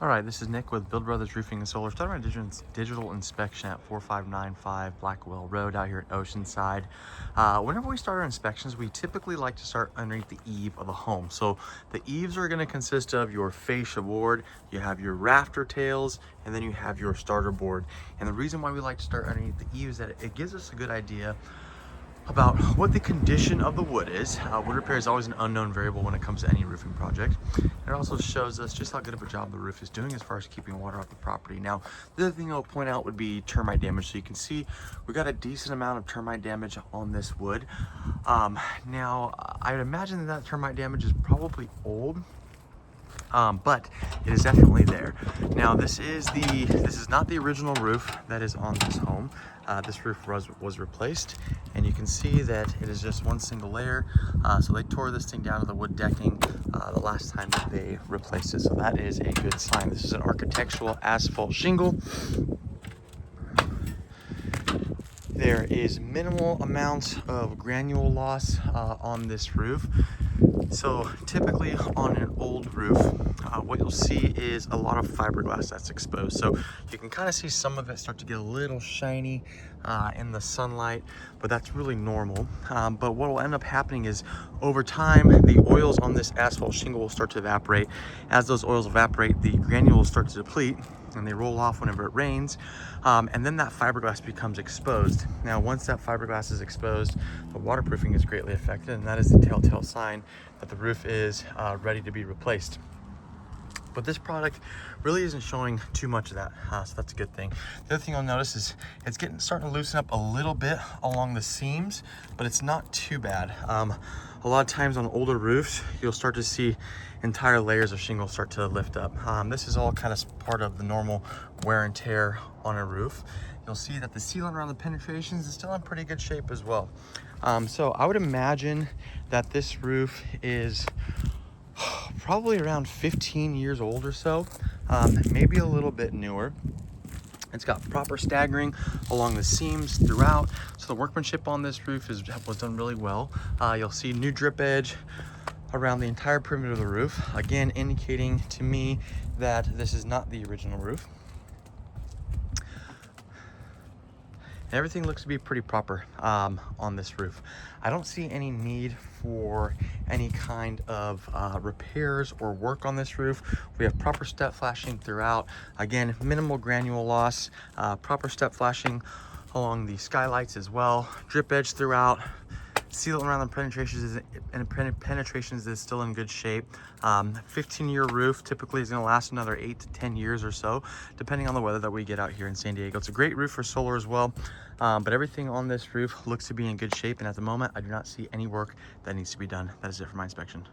All right, this is Nick with Build Brothers Roofing and Solar. Starting my digital inspection at 4595 Blackwell Road out here at Oceanside. Whenever we start our inspections, we typically like to start underneath the eave of the home. So the eaves are going to consist of your fascia board, you have your rafter tails, and then you have your starter board. And the reason why we like to start underneath the eaves is that it gives us a good idea about what the condition of the wood is. Wood repair is always an unknown variable when it comes to any roofing project. It also shows us just how good of a job the roof is doing as far as keeping water off the property. Now, the other thing I'll point out would be termite damage. So you can see we got a decent amount of termite damage on this wood. Now, I would imagine that termite damage is probably old. But it is definitely there. Now this is not the original roof that is on this home. This roof was replaced, and you can see that it is just one single layer. So they tore this thing down to the wood decking the last time that they replaced it. So that is a good sign. This is an architectural asphalt shingle. There is minimal amounts of granule loss on this roof. So typically on an old roof, what you'll see is a lot of fiberglass that's exposed. So you can kind of see some of it start to get a little shiny in the sunlight, but that's really normal. But what will end up happening is over time, the oils on this asphalt shingle will start to evaporate. As those oils evaporate, the granules start to deplete and they roll off whenever it rains. And then that fiberglass becomes exposed. Now, once that fiberglass is exposed, the waterproofing is greatly affected, and that is the telltale sign that the roof is ready to be replaced. But this product really isn't showing too much of that, so that's a good thing. The other thing you'll notice is it's starting to loosen up a little bit along the seams, but it's not too bad. A lot of times on older roofs, you'll start to see entire layers of shingle start to lift up. This is all kind of part of the normal wear and tear on a roof. You'll see that the sealant around the penetrations is still in pretty good shape as well. So I would imagine that this roof is probably around 15 years old or so, maybe a little bit newer. It's got proper staggering along the seams throughout, so the workmanship on this roof was done really well. You'll see new drip edge around the entire perimeter of the roof, again indicating to me that this is not the original roof. Everything looks to be pretty proper on this roof. I don't see any need for any kind of repairs or work on this roof. We have proper step flashing throughout. Again, minimal granule loss, proper step flashing along the skylights as well. Drip edge throughout. Sealant around the penetrations is still in good shape. 15-year roof typically is going to last another 8 to 10 years or so, depending on the weather that we get out here in San Diego. It's a great roof for solar as well, but everything on this roof looks to be in good shape, and at the moment I do not see any work that needs to be done. That is it for my inspection.